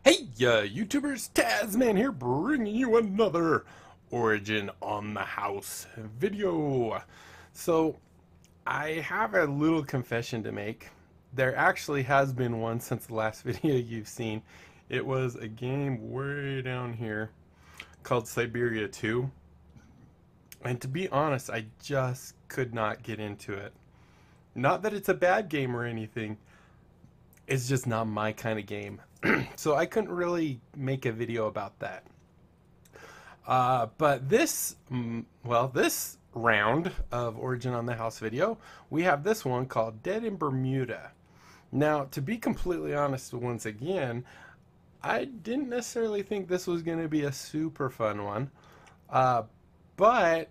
Hey, YouTubers, Tasman here, bringing you another Origin on the House video. So, I have a little confession to make. There actually has been one since the last video you've seen. It was a game way down here called Siberia 2. And to be honest, I just could not get into it. Not that it's a bad game or anything, it's just not my kind of game. So I couldn't really make a video about that. But this round of Origin on the House video, we have this one called Dead in Bermuda. Now, to be completely honest, once again, I didn't necessarily think this was going to be a super fun one. But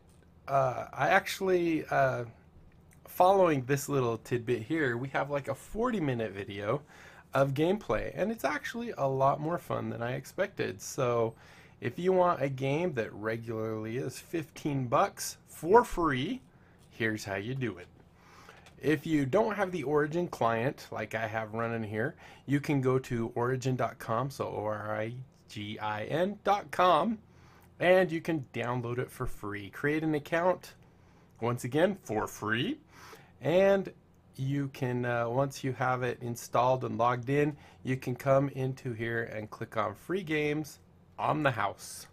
I actually, following this little tidbit here, we have like a 40-minute video of gameplay, and it's actually a lot more fun than I expected. So if you want a game that regularly is 15 bucks for free, here's how you do it. If you don't have the Origin client like I have running here, you can go to origin.com, so origin.com, and you can download it for free. Create an account, once again, for free, and you can, once you have it installed and logged in, you can come into here and click on free games on the house,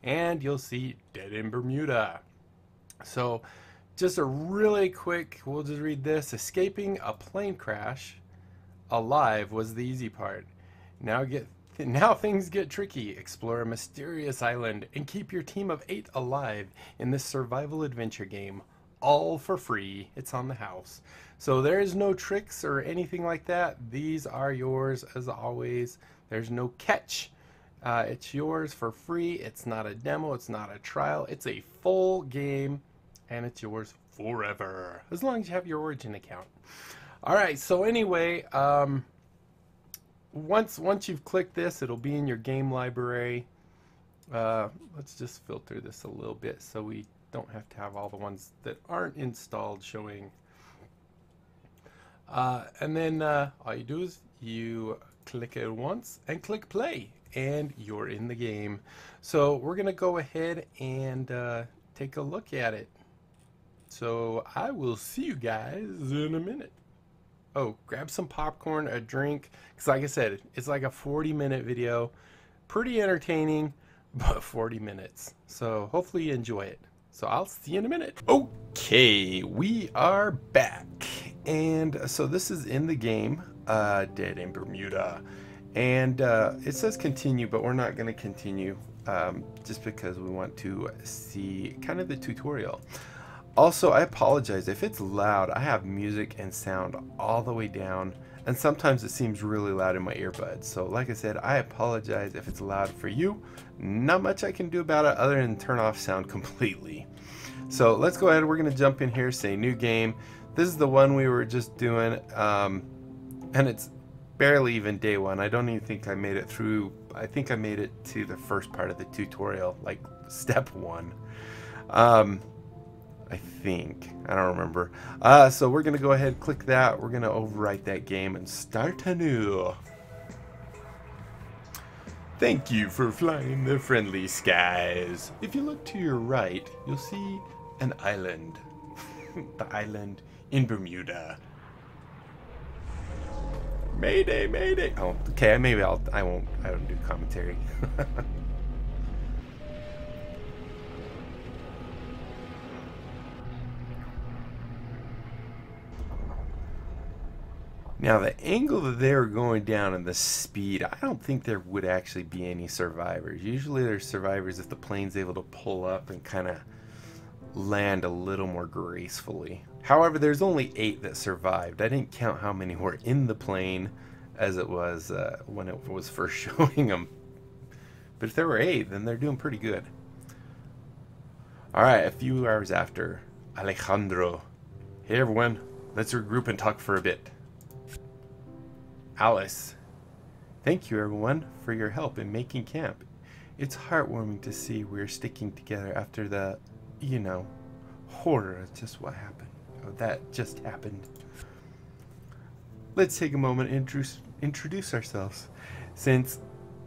and you'll see Dead in Bermuda. So just a really quick, we'll just read this. Escaping a plane crash alive was the easy part. Now things get tricky. Explore a mysterious island and keep your team of 8 alive in this survival adventure game, all for free. It's on the house. So there is no tricks or anything like that. These are yours as always. There's no catch. It's yours for free. It's not a demo. It's not a trial. It's a full game, and it's yours forever, as long as you have your Origin account. All right. So anyway, once you've clicked this, it'll be in your game library. Let's just filter this a little bit so we don't have to have all the ones that aren't installed showing. And then all you do is you click it once and click play, and you're in the game. So we're gonna go ahead and take a look at it. So I will see you guys in a minute. Oh, grab some popcorn, a drink, because like I said, it's like a 40-minute video. Pretty entertaining, but 40 minutes. So hopefully you enjoy it. So I'll see you in a minute. Okay, we are back. And so this is in the game, Dead in Bermuda. And it says continue, but we're not going to continue just because we want to see kind of the tutorial. Also, I apologize if it's loud. I have music and sound all the way down, and sometimes it seems really loud in my earbuds. So like I said, I apologize if it's loud for you. Not much I can do about it other than turn off sound completely. So let's go ahead. We're going to jump in here, say new game. This is the one we were just doing, and it's barely even day one. I don't even think I made it through. I think I made it to the first part of the tutorial, like step 1. I think. I don't remember. So we're going to go ahead, click that. We're going to overwrite that game and start anew. Thank you for flying the friendly skies. If you look to your right, you'll see an island. The island in Bermuda. Mayday, mayday. Oh, okay, maybe I don't do commentary. Now the angle that they were going down and the speed, I don't think there would actually be any survivors. Usually there's survivors if the plane's able to pull up and kind of land a little more gracefully. However, there's only 8 that survived. I didn't count how many were in the plane as it was when it was first showing them. But if there were 8, then they're doing pretty good. Alright, a few hours after. Alejandro. Hey everyone, let's regroup and talk for a bit. Alice. Thank you everyone for your help in making camp. It's heartwarming to see we're sticking together after the, you know, horror of just what happened. Oh, that just happened. Let's take a moment and introduce ourselves. Since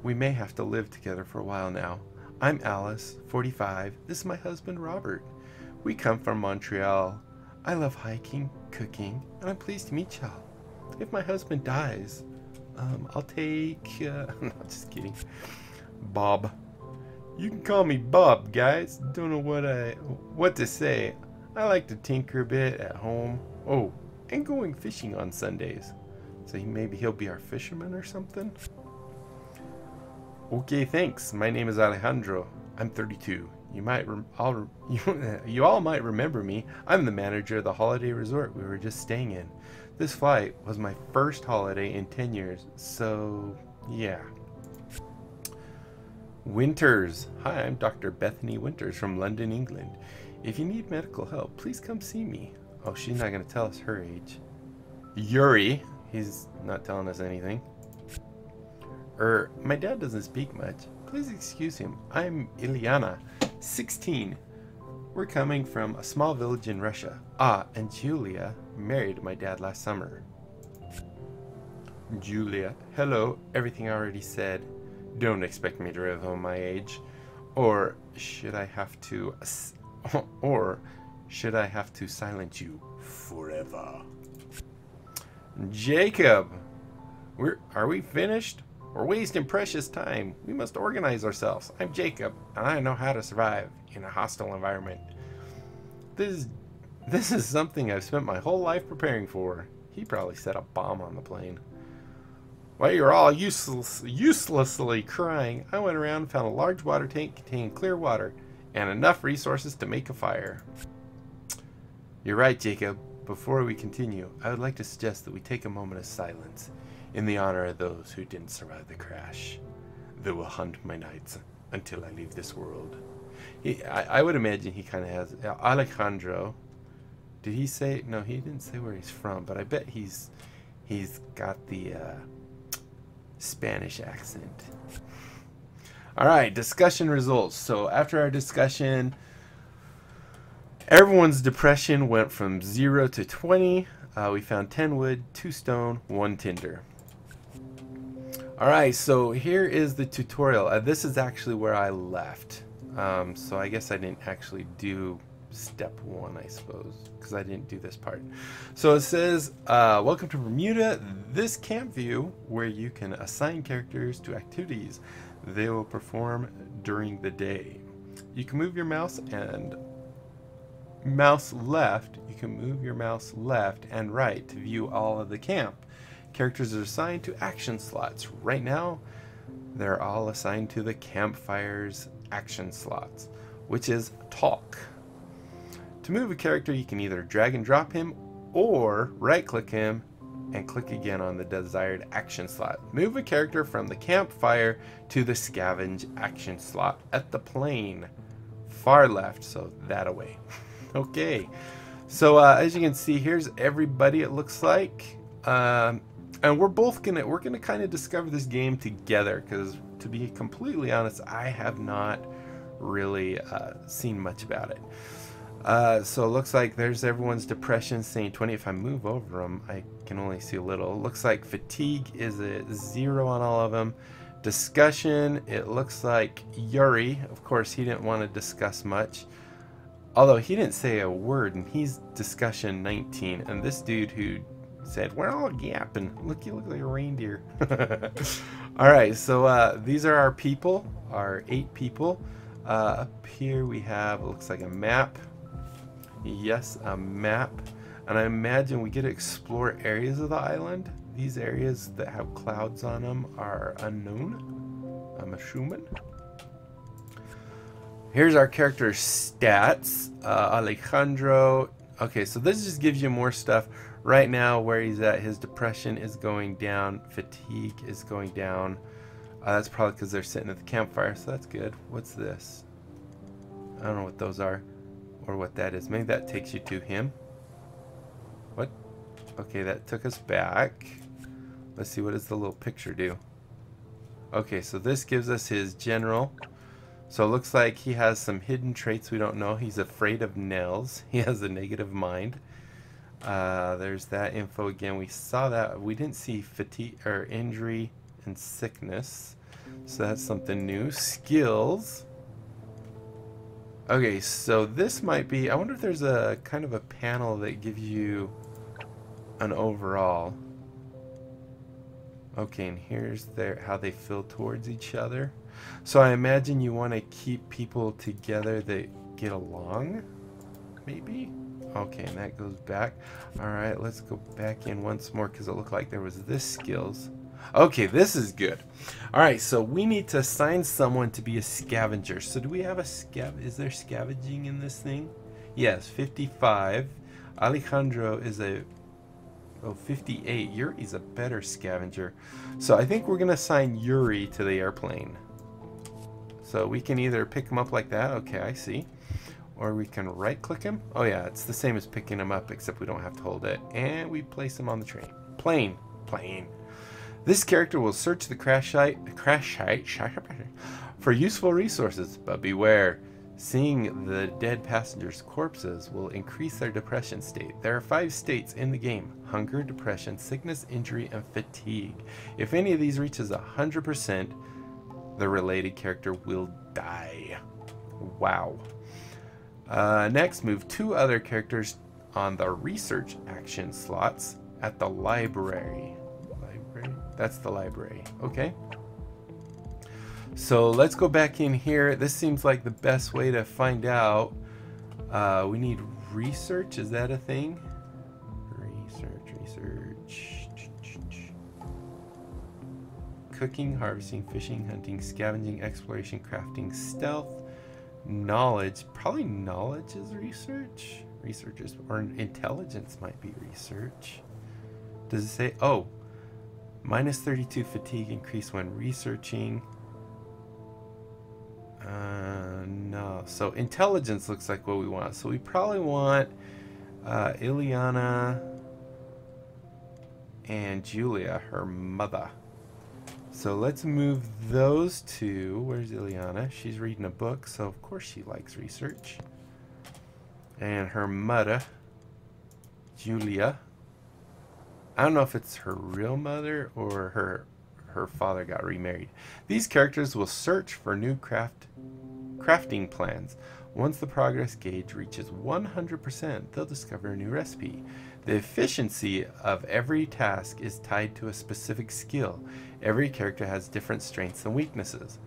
we may have to live together for a while now. I'm Alice, 45. This is my husband, Robert. We come from Montreal. I love hiking, cooking, and I'm pleased to meet y'all. If my husband dies, I'll take, no, just kidding. Bob. You can call me Bob, guys. Don't know what to say. I like to tinker a bit at home. Oh, and going fishing on Sundays. So maybe he'll be our fisherman or something? Okay, thanks. My name is Alejandro. I'm 32. You all might remember me. I'm the manager of the holiday resort we were just staying in. This flight was my first holiday in 10 years, so yeah. Winters. Hi, I'm Dr. Bethany Winters from London, England. If you need medical help, please come see me. Oh, she's not going to tell us her age. Yuri. He's not telling us anything. My dad doesn't speak much. Please excuse him. I'm Ilyana, 16. We're coming from a small village in Russia. And Julia married my dad last summer. Julia. Hello. Everything I already said. Don't expect me to reveal my age. Or should I have to silence you forever? Jacob. Are we finished? We're wasting precious time. We must organize ourselves. I'm Jacob, and I know how to survive in a hostile environment. This is something I've spent my whole life preparing for. He probably set a bomb on the plane. While you're all uselessly crying, I went around and found a large water tank containing clear water and enough resources to make a fire. You're right, Jacob. Before we continue, I would like to suggest that we take a moment of silence in the honor of those who didn't survive the crash. They will haunt my nights until I leave this world. I would imagine he kind of has... Alejandro. Did he say... No, he didn't say where he's from, but I bet he's got the Spanish accent. Alright, discussion results. So after our discussion, everyone's depression went from 0 to 20. We found 10 wood, 2 stone, 1 tinder. Alright, so here is the tutorial. This is actually where I left. So I guess I didn't actually do step 1, I suppose, because I didn't do this part. So it says, welcome to Bermuda. This camp view where you can assign characters to activities they will perform during the day. You can move your mouse and mouse left. You can move your mouse left and right to view all of the camp. Characters are assigned to action slots. Right now, they're all assigned to the campfire's action slots, which is talk. To move a character, you can either drag and drop him or right-click him and click again on the desired action slot. Move a character from the campfire to the scavenge action slot at the plane. Far left, so that away. Okay, so as you can see, here's everybody it looks like. And we're gonna kind of discover this game together, because to be completely honest, I have not really seen much about it. So it looks like there's everyone's depression saying 20. If I move over them, I can only see a little. It looks like fatigue is a 0 on all of them. Discussion, it looks like Yuri, of course, he didn't want to discuss much. Although he didn't say a word, and he's discussion 19. And this dude who said, we're all yapping. Look, you look like a reindeer. Alright, so these are our people, our 8 people. Up here we have, it looks like a map. Yes, a map. And I imagine we get to explore areas of the island. These areas that have clouds on them are unknown. I'm assuming. Here's our character's stats. Alejandro. Okay, so this just gives you more stuff. Right now, where he's at, his depression is going down. Fatigue is going down. That's probably because they're sitting at the campfire, so that's good. What's this? I don't know what those are, or what that is. Maybe that takes you to him. What? Okay, that took us back. Let's see, what does the little picture do? Okay, so this gives us his general. So it looks like he has some hidden traits we don't know. He's afraid of nails. He has a negative mind. There's that info again. We saw that. We didn't see fatigue or injury and sickness. So that's something new. Skills. Okay, so this might be, I wonder if there's a kind of a panel that gives you an overall. Okay, and here's how they feel towards each other. So I imagine you want to keep people together that get along, maybe? Okay, and that goes back. Alright, let's go back in once more because it looked like there was this skills. Okay, this is good. Alright, so we need to assign someone to be a scavenger. So do we have a is there scavenging in this thing? Yes, 55. Alejandro is a 58. Yuri's a better scavenger. So I think we're going to assign Yuri to the airplane. So we can either pick him up like that. Okay, I see. Or we can right click him. Oh yeah, it's the same as picking him up except we don't have to hold it. And we place him on the train. Plane. This character will search the crash site for useful resources, but beware. Seeing the dead passengers' corpses will increase their depression state. There are 5 states in the game: hunger, depression, sickness, injury, and fatigue. If any of these reaches 100%, the related character will die. Wow. Next, move 2 other characters on the research action slots at the library. That's the library. Okay. So let's go back in here. This seems like the best way to find out. We need research. Is that a thing? Research. Cooking, harvesting, fishing, hunting, scavenging, exploration, crafting, stealth, knowledge. Probably knowledge is research. Researchers or intelligence might be research. Does it say? Oh, minus 32 fatigue increase when researching. No. So intelligence looks like what we want. So we probably want Ileana and Julia, her mother. So let's move those 2. Where's Ileana? She's reading a book, so of course she likes research. And her mother, Julia. I don't know if it's her real mother or her father got remarried. These characters will search for new crafting plans. Once the progress gauge reaches 100%, they'll discover a new recipe. The efficiency of every task is tied to a specific skill. Every character has different strengths and weaknesses.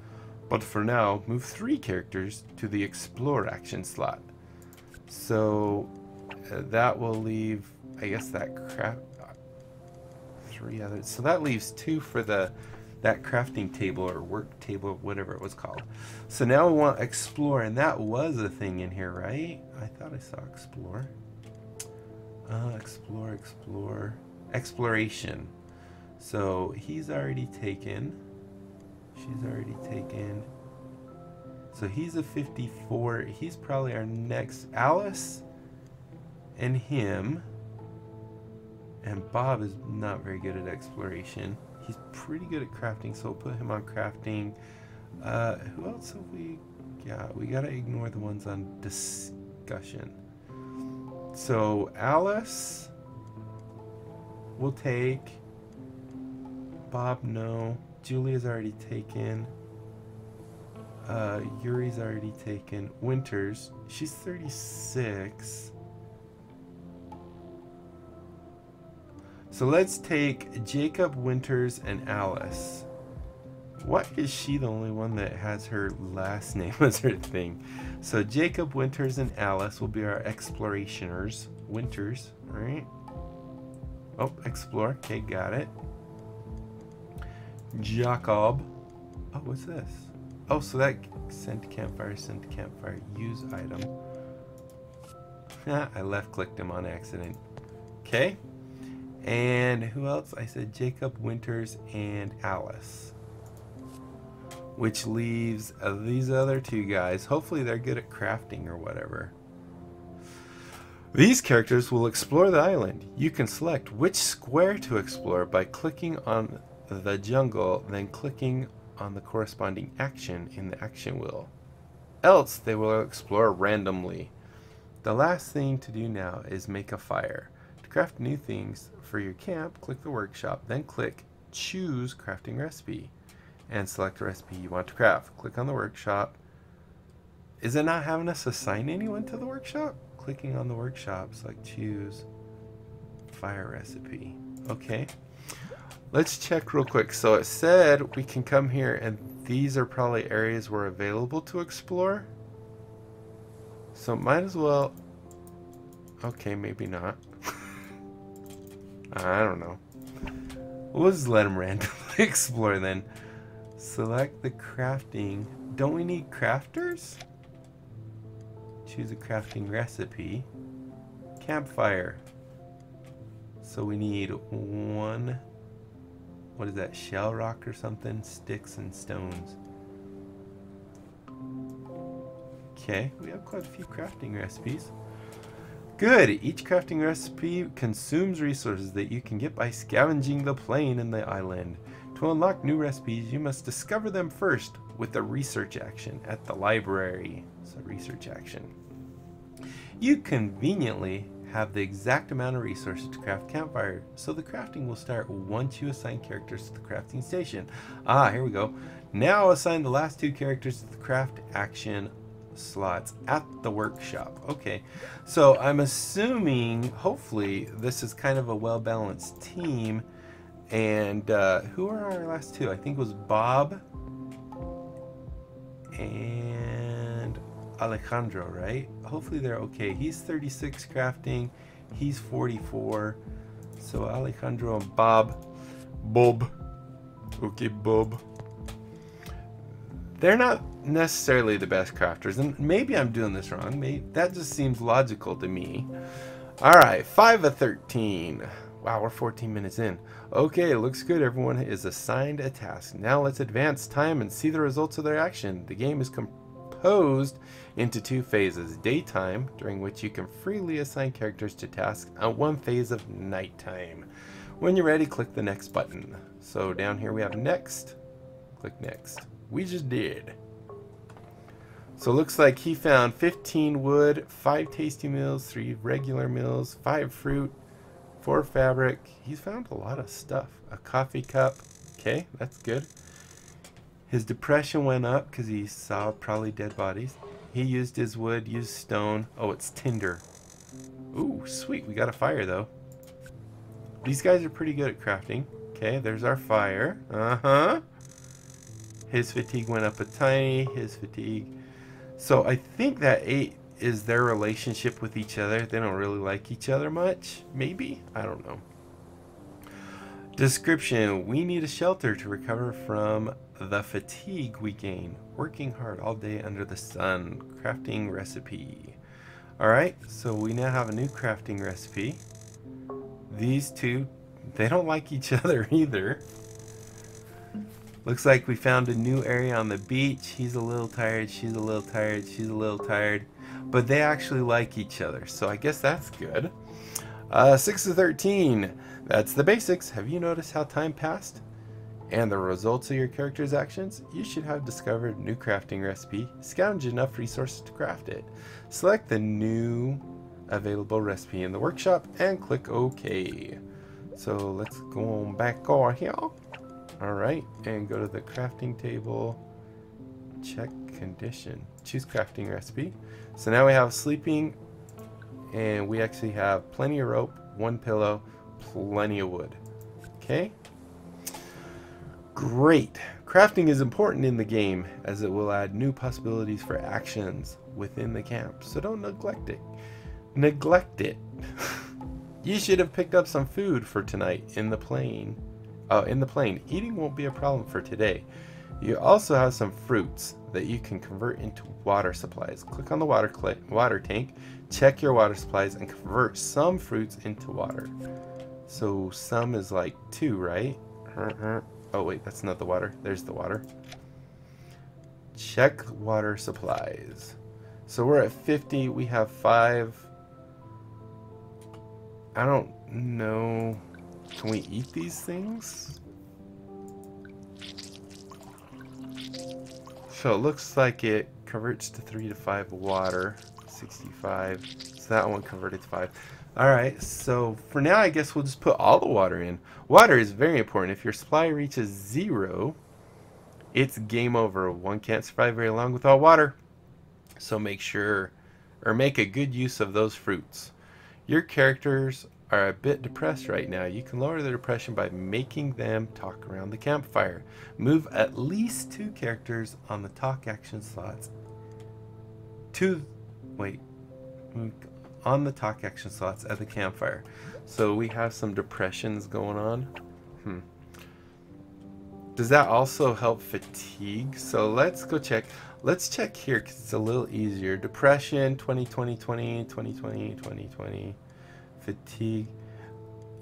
But for now, move 3 characters to the Explore action slot. So that will leave, I guess, that 3 others. So that leaves 2 for that crafting table or work table, whatever it was called. So now we want Explore, and that was a thing in here, right? I thought I saw Explore. Explore. Exploration. So he's already taken. She's already taken. So he's a 54. He's probably our next. Alice and him. And Bob is not very good at exploration. He's pretty good at crafting, so we'll put him on crafting. Who else have we got? We gotta ignore the ones on discussion. So Alice will take. Bob, no. Julia's already taken. Yuri's already taken. Winters, she's 36. So let's take Jacob, Winters, and Alice. Why is she the only one that has her last name as her thing? So Jacob, Winters, and Alice will be our explorationers. Winters, alright. Oh, explore. Okay, got it. Jacob. Oh, what's this? Oh, so that send to campfire, use item. I left clicked him on accident. Okay. And who else? I said Jacob, Winters, and Alice. Which leaves these other 2 guys. Hopefully they're good at crafting or whatever. These characters will explore the island. You can select which square to explore by clicking on the jungle, then clicking on the corresponding action in the action wheel. Else they will explore randomly. The last thing to do now is make a fire. To craft new things for your camp, click the workshop, then click choose crafting recipe. and select a recipe you want to craft. Click on the workshop. Is it not having us assign anyone to the workshop? Clicking on the workshop, select choose fire recipe. Okay. Let's check real quick. So it said we can come here and these are probably areas we're available to explore. So might as well... Okay, maybe not. I don't know. We'll just let them randomly explore then. Select the crafting. Don't we need crafters? Choose a crafting recipe. Campfire. So we need one... What is that? Shell rock or something? Sticks and stones. Okay, we have quite a few crafting recipes. Good! Each crafting recipe consumes resources that you can get by scavenging the plain and the island. To unlock new recipes, you must discover them first with the research action at the library. So research action. You conveniently have the exact amount of resources to craft campfire, so the crafting will start once you assign characters to the crafting station. Ah, here we go. Now assign the last 2 characters to the craft action slots at the workshop. Okay, so I'm assuming, hopefully, this is kind of a well-balanced team. And who are our last 2? I think it was Bob and Alejandro, right? Hopefully they're okay. He's 36 crafting, he's 44. So Alejandro and Bob. Okay, Bob. They're not necessarily the best crafters, and maybe I'm doing this wrong. Maybe that just seems logical to me. Alright, 5 of 13. Wow, we're 14 minutes in. Okay, looks good. Everyone is assigned a task. Now let's advance time and see the results of their action. The game is composed into 2 phases. Daytime, during which you can freely assign characters to tasks, and 1 phase of nighttime. When you're ready, click the next button. So down here we have next. Click next. We just did. So it looks like he found 15 wood, 5 tasty meals, 3 regular meals, 5 fruit, 4 fabric. He's found a lot of stuff. A coffee cup. Okay, that's good. His depression went up because he saw probably dead bodies. He used his wood, used stone. Oh, it's tinder. Ooh, sweet. We got a fire, though. These guys are pretty good at crafting. Okay, there's our fire. Uh-huh. His fatigue went up a tiny. His fatigue. So I think that 8 is their relationship with each other. They don't really like each other much. Maybe? I don't know. Description. We need a shelter to recover from the fatigue we gain. Working hard all day under the sun. Crafting recipe. Alright, so we now have a new crafting recipe. These 2, they don't like each other either. Looks like we found a new area on the beach. He's a little tired, she's a little tired, she's a little tired. But they actually like each other, so I guess that's good. 6 of 13. That's the basics. Have you noticed how time passed? And the results of your character's actions? You should have discovered a new crafting recipe. Scavenge enough resources to craft it. Select the new available recipe in the workshop and click OK. So let's go on back over here. Alright, and go to the crafting table. Check condition. Choose crafting recipe. So now we have sleeping, and we actually have plenty of rope, 1 pillow, plenty of wood. Okay? Great. Crafting is important in the game as it will add new possibilities for actions within the camp. So don't neglect it. Neglect it. You should have picked up some food for tonight in the plane. Eating won't be a problem for today. You also have some fruits that you can convert into water supplies. Click on the water tank, check your water supplies, and convert some fruits into water. So some is like 2, right? Oh wait, that's not the water. There's the water. Check water supplies. So we're at 50. We have 5. I don't know. Can we eat these things? So it looks like it converts to 3 to 5 water. 65. So that one converted to 5. Alright, so for now I guess we'll just put all the water in. Water is very important. If your supply reaches 0, it's game over. One can't survive very long without water. So make sure, or make a good use of those fruits. Your characters are a bit depressed right now. You can lower their depression by making them talk around the campfire. Move at least 2 characters on the talk action slots. On the talk action slots at the campfire. So we have some depressions going on. Does that also help fatigue? So let's go check. Let's check here because it's a little easier. Depression, 2020, 2020, 2020. Fatigue.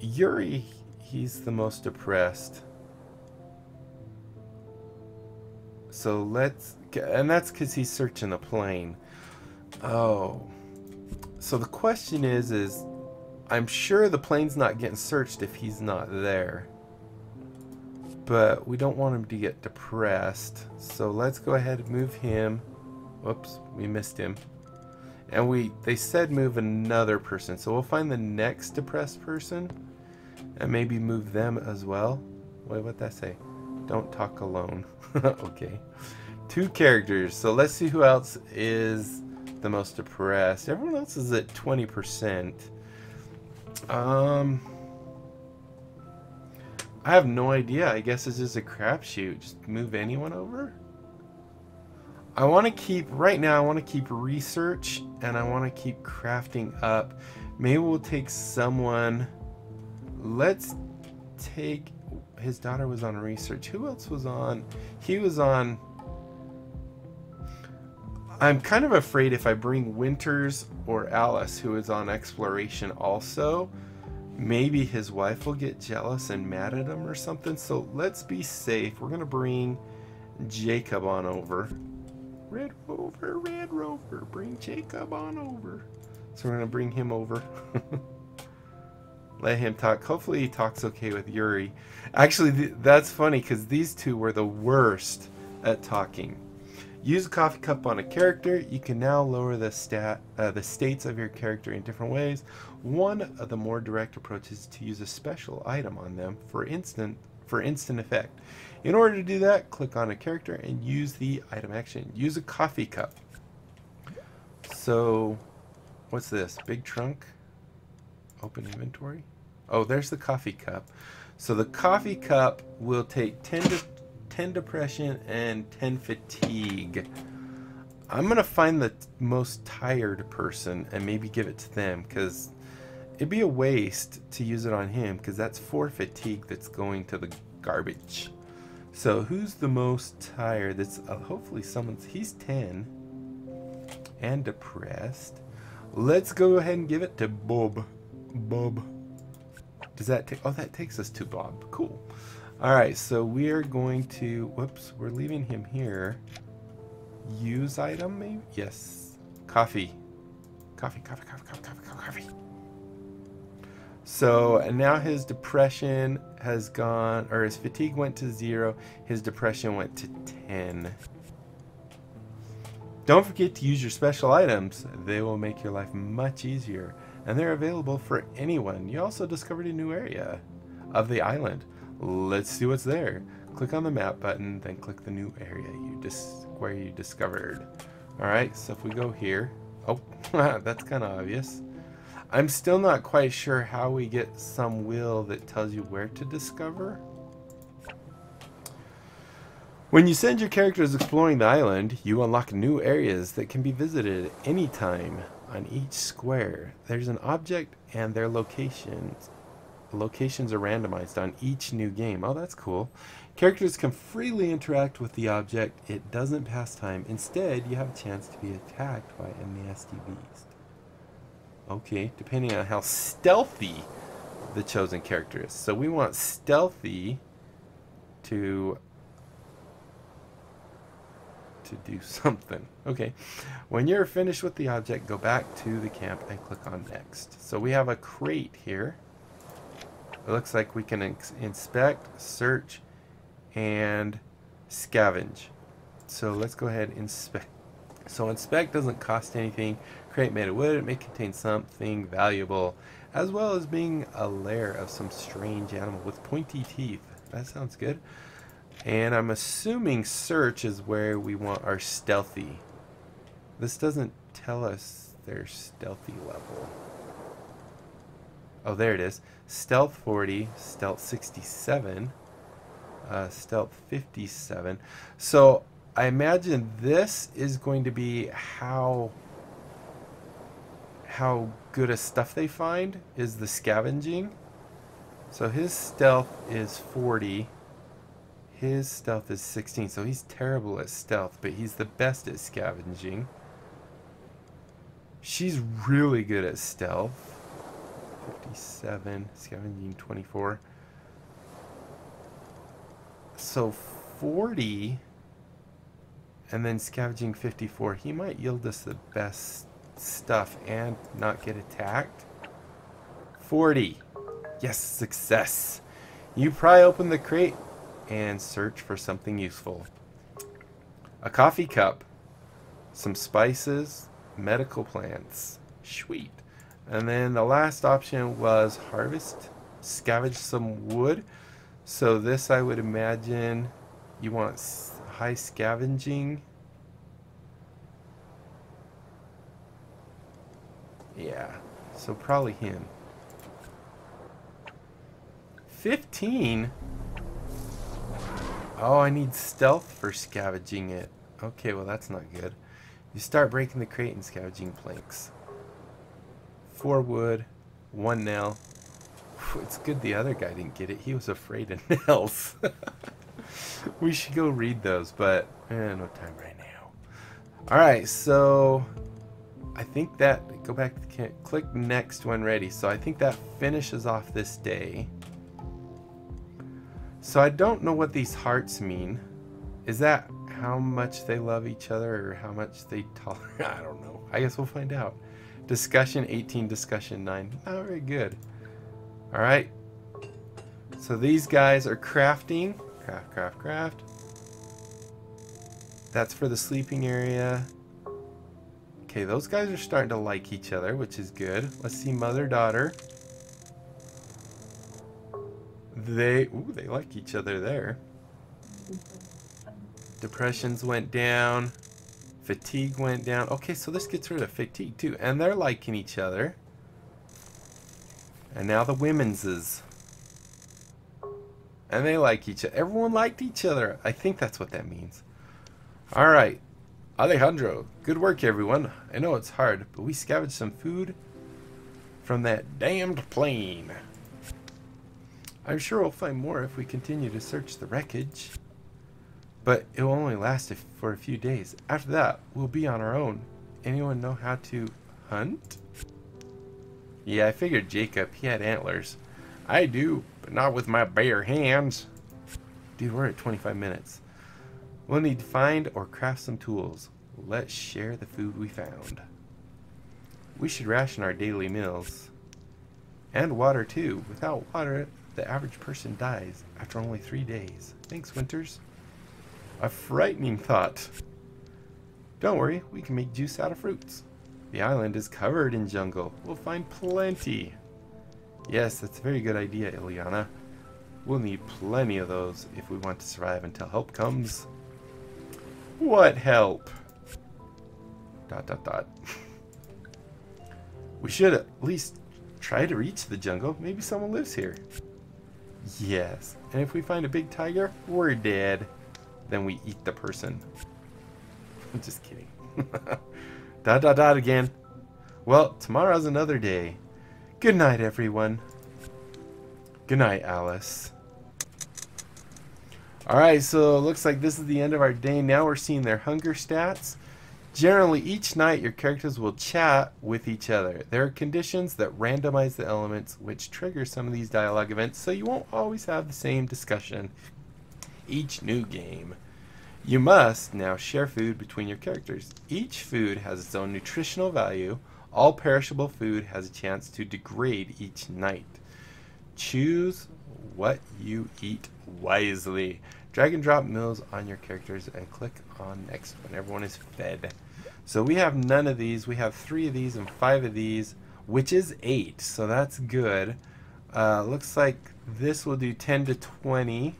Yuri, he's the most depressed. So let's, and that's because he's searching the plane. Oh. So the question is I'm sure the plane's not getting searched if he's not there. But we don't want him to get depressed. So let's go ahead and move him. Whoops, we missed him. And they said move another person. So we'll find the next depressed person and maybe move them as well. Wait, what'd that say? Don't talk alone. Okay. 2 characters. So let's see who else is the most depressed. Everyone else is at 20%. I have no idea. I guess it's just a crapshoot. Just move anyone over. I want to keep, right now, I want to keep research and I want to keep crafting up. Maybe we'll take someone. Let's take, his daughter was on research. Who else was on? He was on, I'm kind of afraid if I bring Winters or Alice, who is on exploration also, maybe his wife will get jealous and mad at him or something. So let's be safe. We're going to bring Jacob on over. Red Rover, bring Jacob on over. So we're going to bring him over. Let him talk. Hopefully he talks okay with Yuri. Actually, that's funny because these two were the worst at talking. Use a coffee cup on a character. You can now lower the states of your character in different ways. One of the more direct approaches is to use a special item on them for instant effect. In order to do that, click on a character and use the item action. Use a coffee cup. So, what's this? Big trunk? Open inventory? Oh, there's the coffee cup. So the coffee cup will take 10 depression and 10 fatigue. I'm gonna find the most tired person and maybe give it to them, because it'd be a waste to use it on him, because that's 4 fatigue that's going to the garbage. So who's the most tired? That's hopefully he's 10 and depressed. Let's go ahead and give it to Bob. Does that take, oh, that takes us to Bob. Cool. Alright, so we are going to, whoops, we're leaving him here. Use item, maybe? Yes. Coffee. Coffee. So, and now his depression has gone, or his fatigue went to 0, his depression went to 10. Don't forget to use your special items. They will make your life much easier, and they're available for anyone. You also discovered a new area of the island. Let's see what's there. Click on the map button, then click the new area where you discovered. Alright, so if we go here, oh, that's kind of obvious. I'm still not quite sure how we get some wheel that tells you where to discover. When you send your characters exploring the island, you unlock new areas that can be visited anytime on each square. There's an object and their locations. Locations are randomized on each new game. Oh, that's cool. Characters can freely interact with the object. It doesn't pass time. Instead, you have a chance to be attacked by a nasty beast. Okay, depending on how stealthy the chosen character is. So we want stealthy to do something. Okay, when you're finished with the object, go back to the camp and click on next. So we have a crate here. It looks like we can inspect, search, and scavenge. So let's go ahead and inspect. So inspect doesn't cost anything. Crate made of wood. It may contain something valuable, as well as being a lair of some strange animal with pointy teeth. That sounds good. And I'm assuming search is where we want our stealthy. This doesn't tell us their stealthy level. Oh, there it is. Stealth 40, stealth 67, stealth 57. So I imagine this is going to be how good a stuff they find is the scavenging. So his stealth is 40. His stealth is 16. So he's terrible at stealth, but he's the best at scavenging. She's really good at stealth. 57, scavenging 24. So 40 and then scavenging 54. He might yield us the best stuff and not get attacked. 40. Yes, success. You pry open the crate and search for something useful. A coffee cup, some spices, medical plants. Sweet. And then the last option was harvest, scavenge some wood. So this, I would imagine, you want high scavenging. Yeah, so probably him. 15? Oh, I need stealth for scavenging it. Okay, well that's not good. You start breaking the crate and scavenging planks. 4 wood, 1 nail. It's good the other guy didn't get it. He was afraid of nails. We should go read those, but no time right now. Alright, so I think that, go back to the, click next when ready. So I think that finishes off this day. So I don't know what these hearts mean. Is that how much they love each other or how much they tolerate? I don't know. I guess we'll find out. Discussion 18, discussion 9. Not very good. Alright. So these guys are crafting. Craft, craft, craft. That's for the sleeping area. Okay, those guys are starting to like each other, which is good. Let's see mother-daughter. They like each other there. Depressions went down. Fatigue went down. Okay, so this gets rid of fatigue too. And they're liking each other. And now the women's is. And they like each other. Everyone liked each other. I think that's what that means. Alright. Alejandro, good work everyone. I know it's hard, but we scavenged some food from that damned plane. I'm sure we'll find more if we continue to search the wreckage. But it will only last for a few days. After that, we'll be on our own. Anyone know how to hunt? Yeah, I figured Jacob, he had antlers. I do, but not with my bare hands. Dude, we're at 25 minutes. We'll need to find or craft some tools. Let's share the food we found. We should ration our daily meals. And water too. Without water, the average person dies after only 3 days. Thanks, Winters. A frightening thought. Don't worry, we can make juice out of fruits. The island is covered in jungle. We'll find plenty. Yes, that's a very good idea, Ileana. We'll need plenty of those if we want to survive until help comes. What help? ... We should at least try to reach the jungle. Maybe someone lives here. Yes, and if we find a big tiger, we're dead. Then we eat the person. I'm just kidding. ... again. Well, tomorrow's another day. Good night, everyone. Good night, Alice. Alright, so it looks like this is the end of our day. Now we're seeing their hunger stats. Generally, each night your characters will chat with each other. There are conditions that randomize the elements which trigger some of these dialogue events, so you won't always have the same discussion each new game. You must now share food between your characters. Each food has its own nutritional value. All perishable food has a chance to degrade each night. Choose what you eat wisely. Drag and drop meals on your characters and click on next when everyone is fed. So we have none of these. We have 3 of these and 5 of these, which is 8. So that's good. Looks like this will do 10 to 20.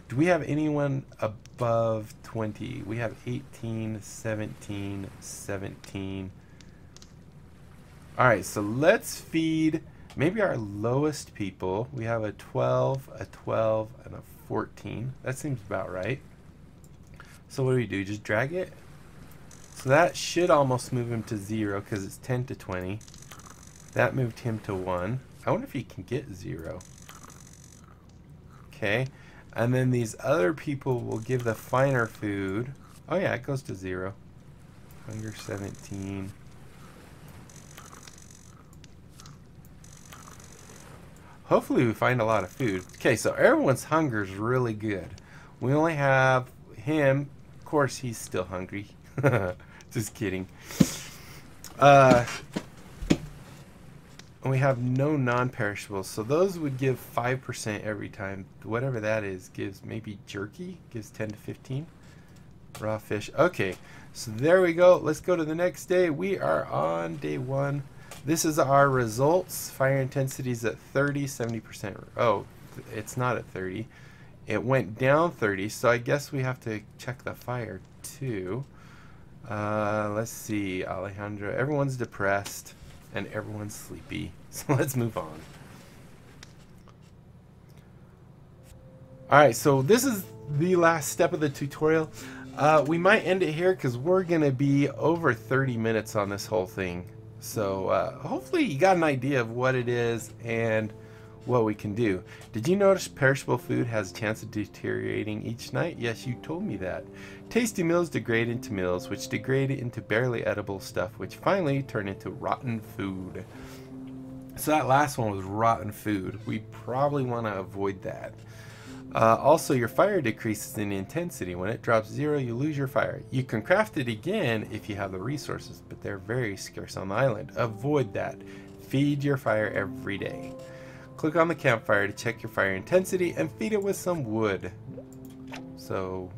Do we have anyone above 20? We have 18, 17, 17. Alright, so let's feed maybe our lowest people. We have a 12, a 12, and a 14. That seems about right. So what do? Just drag it? So that should almost move him to 0 because it's 10 to 20. That moved him to 1. I wonder if he can get 0. Okay. And then these other people will give the finer food. Oh yeah, it goes to 0. Hunger 17. Hopefully we find a lot of food. Okay, so everyone's hunger is really good. We only have him. Of course, he's still hungry. Just kidding. We have no non-perishables, so those would give 5% every time. Whatever that is gives maybe jerky, gives 10 to 15. Raw fish. Okay, so there we go. Let's go to the next day. We are on day 1. This is our results. Fire intensity is at 30, 70%. Oh, it's not at 30. It went down 30, so I guess we have to check the fire too. Let's see, Alejandro. Everyone's depressed and everyone's sleepy. So let's move on. Alright, so this is the last step of the tutorial. We might end it here because we're going to be over 30 minutes on this whole thing. So hopefully you got an idea of what it is and what we can do. Did you notice perishable food has a chance of deteriorating each night? Yes, you told me that. Tasty meals degrade into meals, which degrade into barely edible stuff, which finally turn into rotten food. So that last one was rotten food. We probably want to avoid that. Also, your fire decreases in intensity. When it drops 0, you lose your fire. You can craft it again if you have the resources, but they're very scarce on the island. Avoid that. Feed your fire every day. Click on the campfire to check your fire intensity and feed it with some wood. So,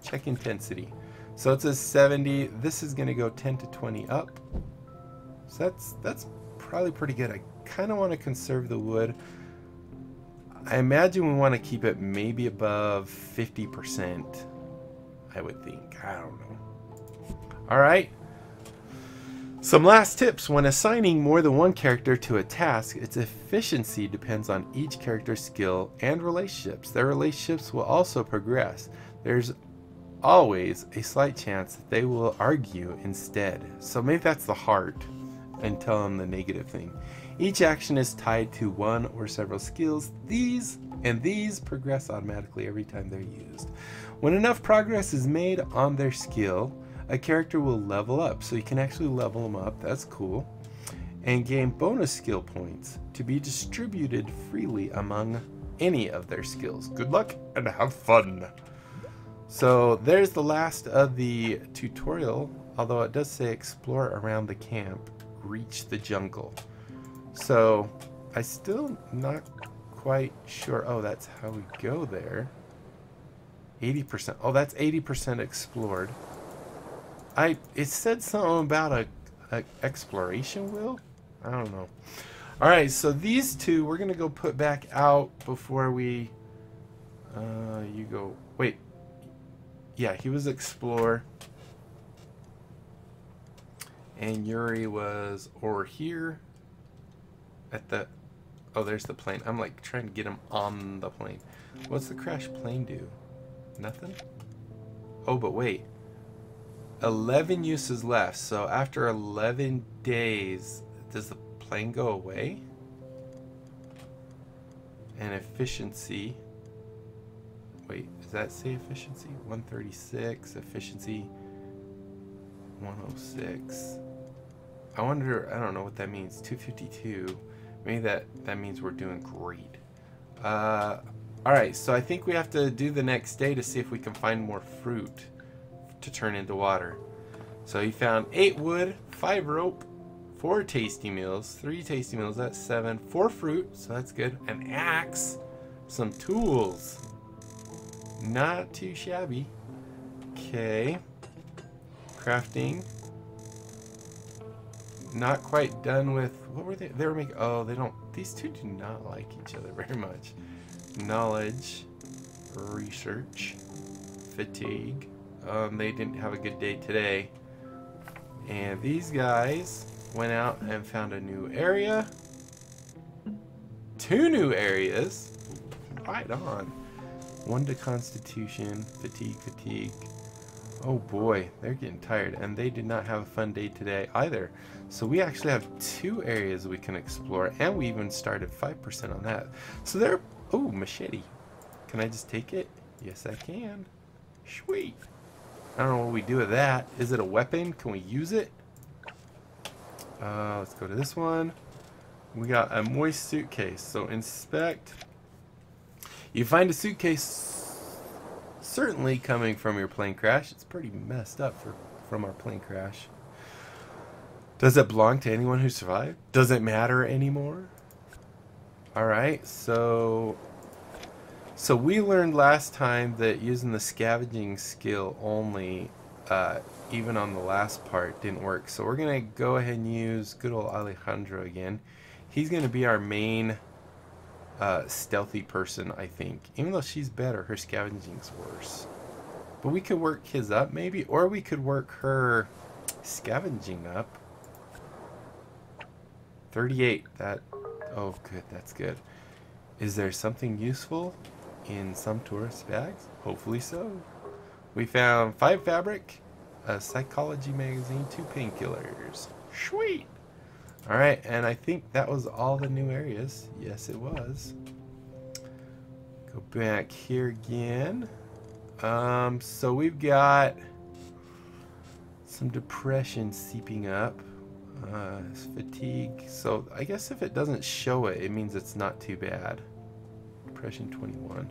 check intensity. So it says 70. This is going to go 10 to 20 up. So that's probably pretty good. I kind of want to conserve the wood. I imagine we want to keep it maybe above 50%. I would think. I don't know. Alright. Some last tips. When assigning more than one character to a task, its efficiency depends on each character's skill and relationships. Their relationships will also progress. There's always a slight chance that they will argue instead. So maybe that's the heart and tell them the negative thing. Each action is tied to one or several skills. These progress automatically every time they're used. When enough progress is made on their skill, a character will level up. So you can actually level them up. That's cool. And gain bonus skill points to be distributed freely among any of their skills. Good luck and have fun. So there's the last of the tutorial, although it does say explore around the camp, reach the jungle. So I still not quite sure. Oh, that's how we go there. 80%. Oh, that's 80% explored. It said something about a exploration wheel. I don't know. All right, so these two we're gonna go put back out before we. You go. Wait. Yeah, he was explore. And Yuri was over here. At the, oh, there's the plane. I'm like trying to get him on the plane. What's the crash plane do? Nothing? Oh, but wait. 11 uses left. So after 11 days, does the plane go away? And efficiency. Wait, does that say efficiency? 136. Efficiency 106. I wonder, I don't know what that means. 252. Maybe that means we're doing great. Alright, so I think we have to do the next day to see if we can find more fruit to turn into water. So he found 8 wood, 5 rope, 4 tasty meals, 3 tasty meals, that's 7, 4 fruit, so that's good, an axe, some tools. Not too shabby. Okay. Crafting. Not quite done with, what were they were making, oh, they don't, these two do not like each other very much. Knowledge. Research. Fatigue. They didn't have a good day today. And these guys went out and found a new area. 2 new areas. Right on. 1 to Constitution. Fatigue. Oh boy, they're getting tired. And they did not have a fun day today either. So we actually have 2 areas we can explore. And we even started 5% on that. So they're... Oh, machete. Can I just take it? Yes, I can. Sweet. I don't know what we do with that. Is it a weapon? Can we use it? Let's go to this one. We got a moist suitcase. So inspect. You find a suitcase certainly coming from your plane crash. It's pretty messed up from our plane crash. Does it belong to anyone who survived? Does it matter anymore? Alright, so we learned last time that using the scavenging skill only, even on the last part, didn't work. So we're going to go ahead and use good old Alejandro again. He's going to be our main stealthy person, I think. Even though she's better, her scavenging's worse. But we could work his up, maybe. Or we could work her scavenging up. 38. Oh, good. That's good. Is there something useful in some tourist bags? Hopefully so. We found 5 fabric, a psychology magazine, 2 painkillers. Sweet! Alright, and I think that was all the new areas. Yes, it was. Go back here again. So we've got some depression seeping up. Fatigue. So I guess if it doesn't show it, it means it's not too bad. Depression 21.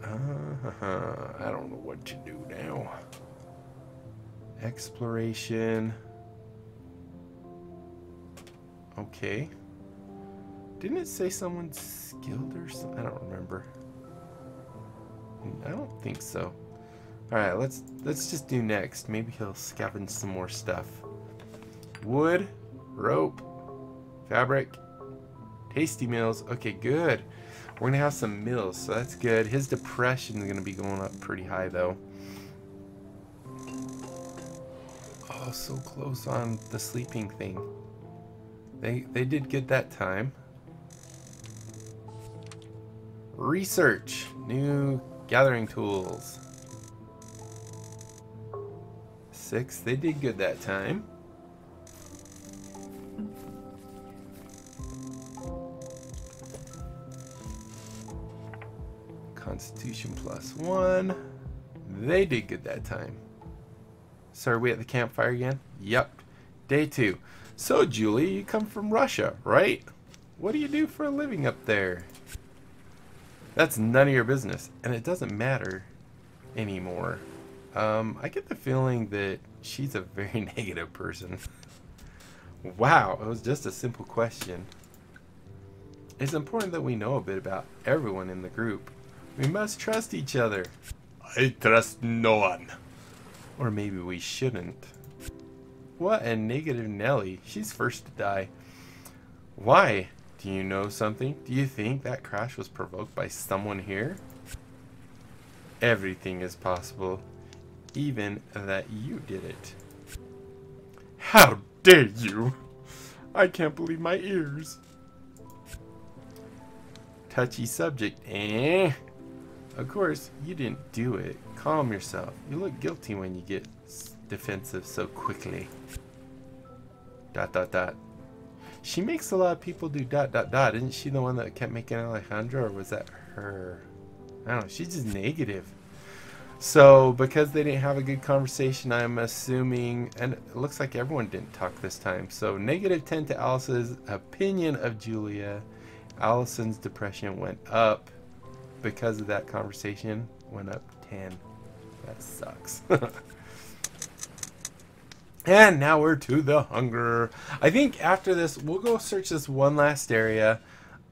I don't know what to do now. Exploration. Okay. Didn't it say someone's skilled or something? I don't remember. I don't think so. Alright, let's just do next. Maybe he'll scavenge some more stuff. Wood, rope, fabric, tasty meals. Okay, good. We're gonna have some meals, so that's good. His depression is gonna be going up pretty high though. Oh, so close on the sleeping thing. They did good that time. Research. New gathering tools. 6. They did good that time. Constitution +1. They did good that time. So are we at the campfire again? Yep. Day 2. So Julie, you come from Russia, right? What do you do for a living up there? That's none of your business. And it doesn't matter anymore. I get the feeling that she's a very negative person. Wow, it was just a simple question. It's important that we know a bit about everyone in the group. We must trust each other. I trust no one. Or maybe we shouldn't. What a negative Nelly. She's first to die. Why? Do you know something? Do you think that crash was provoked by someone here? Everything is possible. Even that you did it. How dare you! I can't believe my ears. Touchy subject, eh? Of course, you didn't do it. Calm yourself. You look guilty when you get defensive so quickly. ... She makes a lot of people do ... Isn't she the one that kept making Alejandro, or was that her? I don't know. She's just negative. So, because they didn't have a good conversation, I'm assuming, and it looks like everyone didn't talk this time. So, -10 to Alice's opinion of Julia. Allison's depression went up because of that conversation. Went up 10. That sucks. And now we're to the hunger. I think after this, we'll go search this one last area.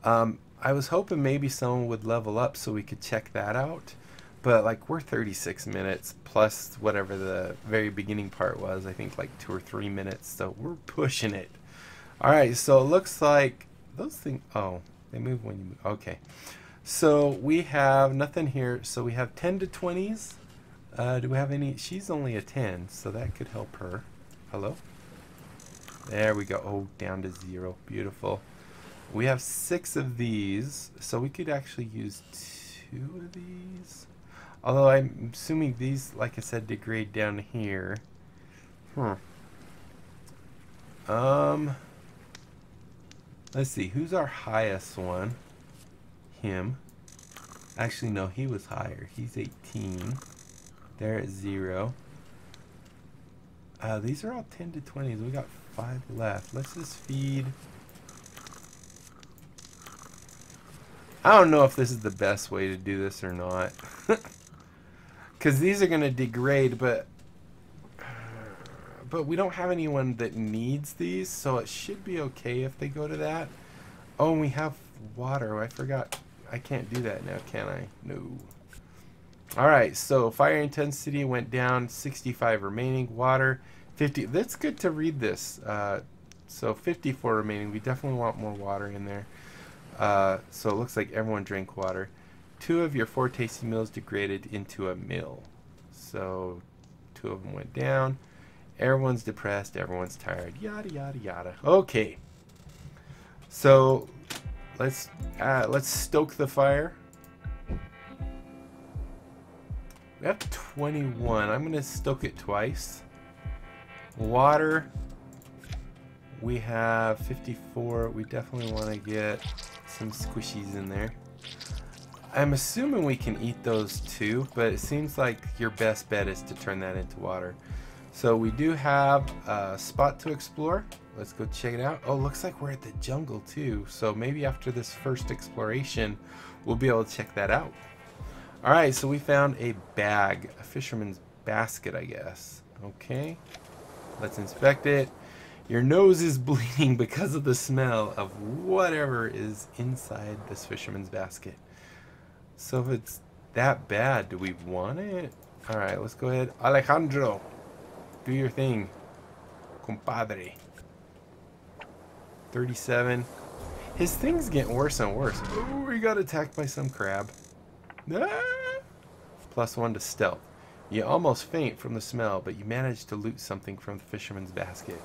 I was hoping maybe someone would level up so we could check that out. But like we're 36 minutes plus whatever the very beginning part was. I think like 2 or 3 minutes. So we're pushing it. All right. So it looks like those things. Oh, they move when you move. Okay. So we have nothing here. So we have 10 to 20s. Do we have any? She's only a 10, so that could help her. Hello? There we go. Oh, down to 0. Beautiful. We have 6 of these, so we could actually use 2 of these. Although I'm assuming these, like I said, degrade down here. Let's see. Who's our highest one? Him. Actually, no, he was higher. He's 18. They're at 0. These are all 10 to 20s. We got 5 left. Let's just feed. I don't know if this is the best way to do this or not. Because these are going to degrade, but we don't have anyone that needs these, so it should be okay if they go to that. Oh, and we have water. I forgot. I can't do that now, can I? No. Alright, so fire intensity went down, 65 remaining. Water, 50. That's good to read this. So 54 remaining. We definitely want more water in there. So it looks like everyone drank water. 2 of your 4 tasty meals degraded into a meal. So 2 of them went down. Everyone's depressed. Everyone's tired. Yada yada yada. Okay. So let's stoke the fire. We have 21. I'm gonna stoke it twice. Water. We have 54. We definitely want to get some squishies in there. I'm assuming we can eat those too, but it seems like your best bet is to turn that into water. So we do have a spot to explore. Let's go check it out. Oh, looks like we're at the jungle too. So maybe after this first exploration, we'll be able to check that out. All right, so we found a bag, a fisherman's basket, I guess. Okay, let's inspect it. Your nose is bleeding because of the smell of whatever is inside this fisherman's basket. So if it's that bad, do we want it? All right, let's go ahead. Alejandro, do your thing, compadre. 37. His thing's getting worse and worse. Oh, he got attacked by some crab. Ah! +1 to stealth. You almost faint from the smell, but you manage to loot something from the fisherman's basket.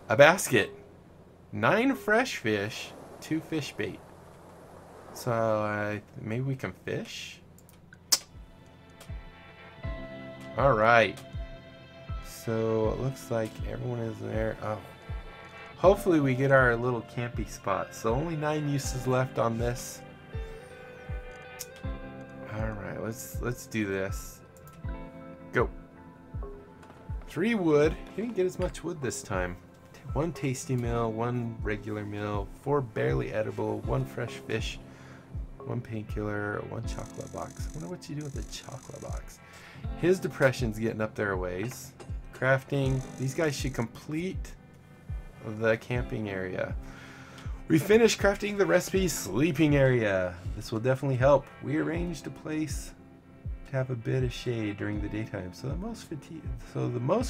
A basket. 9 fresh fish, 2 fish bait. So maybe we can fish? Alright. So it looks like everyone is there. Oh. Hopefully we get our little campy spot. So only 9 uses left on this. Alright, let's do this. Go. 3 wood. He didn't get as much wood this time. 1 tasty meal, 1 regular meal, 4 barely edible, 1 fresh fish, 1 painkiller, 1 chocolate box. I wonder what you do with the chocolate box. His depression's getting up there a ways. Crafting. These guys should complete the camping area. We finished crafting the recipe sleeping area. This will definitely help. We arranged a place to have a bit of shade during the daytime. So the most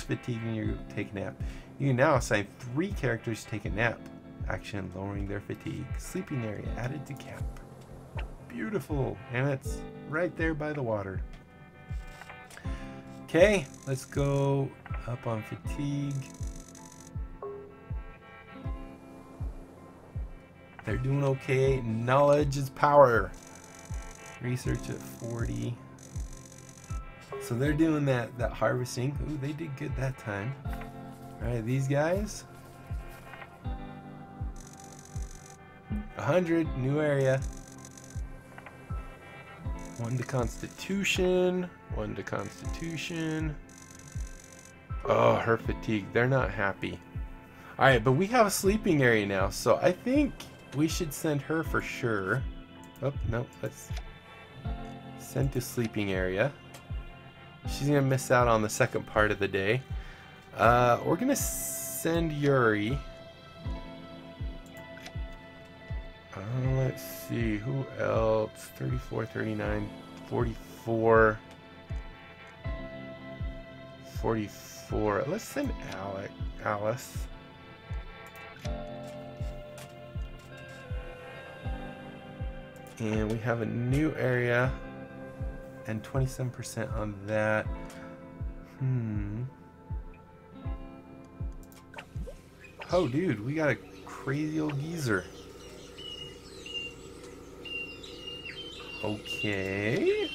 fatiguing you take a nap. You can now assign 3 characters to take a nap. Action lowering their fatigue. Sleeping area added to camp. Beautiful. And it's right there by the water. Okay, let's go up on fatigue. They're doing okay. Knowledge is power. Research at 40. So they're doing that harvesting. Ooh, they did good that time. Alright, these guys. 100, new area. 1 to Constitution. 1 to Constitution. Oh, her fatigue. They're not happy. Alright, but we have a sleeping area now, so I think we should send her for sure. Oh, no, let's send to sleeping area. She's gonna miss out on the second part of the day. We're gonna send Yuri. Let's see, who else? 34, 39, 44, 44. Let's send Alice. And we have a new area and 27% on that. Oh, dude, we got a crazy old geezer. Okay.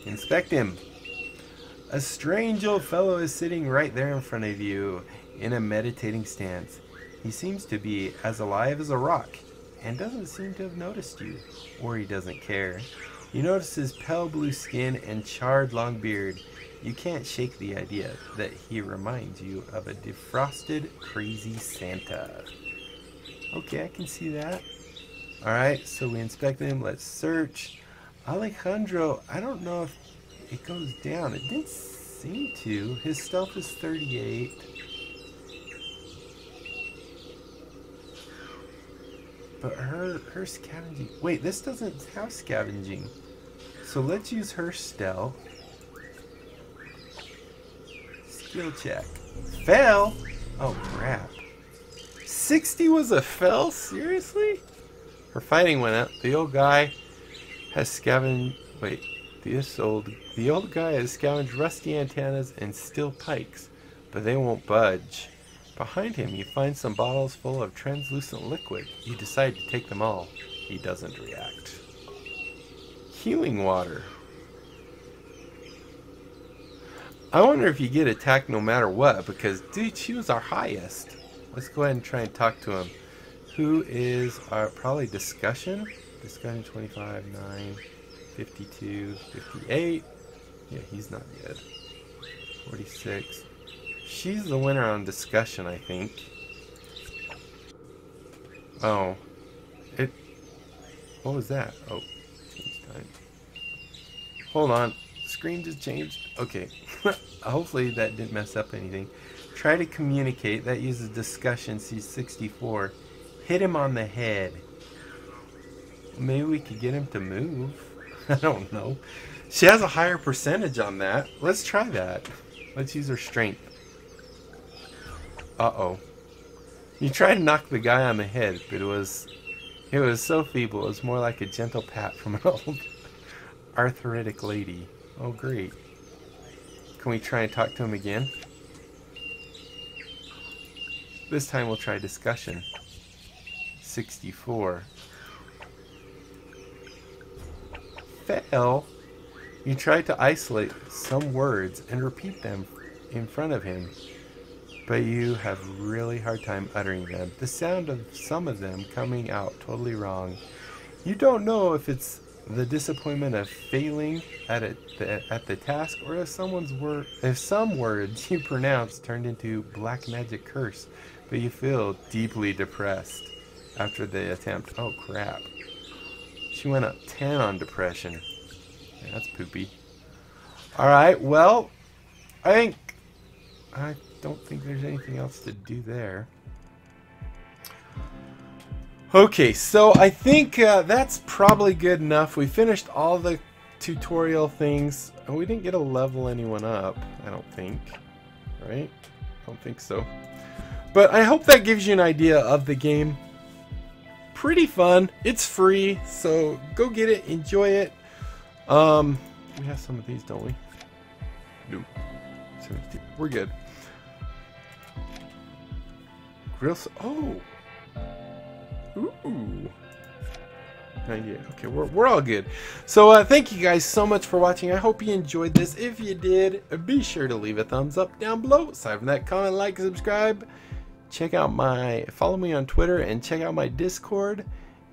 Inspect him. A strange old fellow is sitting right there in front of you in a meditating stance. He seems to be as alive as a rock and doesn't seem to have noticed you, or he doesn't care. You notice his pale blue skin and charred long beard. You can't shake the idea that he reminds you of a defrosted, crazy Santa. Okay, I can see that. Alright, so we inspect him. Let's search. Alejandro, I don't know if it goes down. It didn't seem to. His stealth is 38. But her scavenging... Wait, this doesn't have scavenging. So let's use her stealth. Skill check. Fail? Oh, crap. 60 was a fail? Seriously? Her fighting went up. The old guy has scavenged... Wait. The old guy has scavenged rusty antennas and steel pikes, but they won't budge. Behind him, you find some bottles full of translucent liquid. You decide to take them all. He doesn't react. Healing water. I wonder if you get attacked no matter what, because, dude, she was our highest. Let's go ahead and try and talk to him. Who is our, probably discussion? Discussion 25, 9, 52, 58. Yeah, he's not good. 46. She's the winner on discussion, I think. Oh. What was that? Oh, change time. Hold on. Screen just changed. Okay. Hopefully that didn't mess up anything. Try to communicate. That uses discussion. C64. Hit him on the head. Maybe we could get him to move. I don't know. She has a higher percentage on that. Let's try that. Let's use her strength. Uh-oh. You tried to knock the guy on the head, but it was so feeble. It was more like a gentle pat from an old arthritic lady. Oh, great. Can we try and talk to him again? This time we'll try discussion. 64. Fail. You try to isolate some words and repeat them in front of him, but you have a really hard time uttering them. The sound of some of them coming out totally wrong. You don't know if it's the disappointment of failing at the task, or if some words you pronounce turned into black magic curse, but you feel deeply depressed after the attempt. Oh crap. She went up 10 on depression. Yeah, that's poopy. Alright, well, I don't think there's anything else to do there. Okay, so I think that's probably good enough. We finished all the tutorial things. And we didn't get to level anyone up, I don't think. Right? I don't think so. But I hope that gives you an idea of the game. Pretty fun. It's free, so go get it, enjoy it. We have some of these, don't we? No. 72. We're good. Oh. Ooh. 98. Okay, we're all good. So thank you guys so much for watching. I hope you enjoyed this. If you did, be sure to leave a thumbs up down below. Aside from that, comment, like, subscribe. Follow me on Twitter and check out my Discord.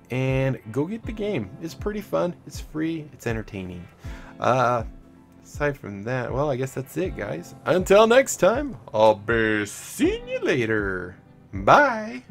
And go get the game. It's pretty fun. It's free. It's entertaining. Aside from that, well, I guess that's it, guys. Until next time, I'll be seeing you later. Bye.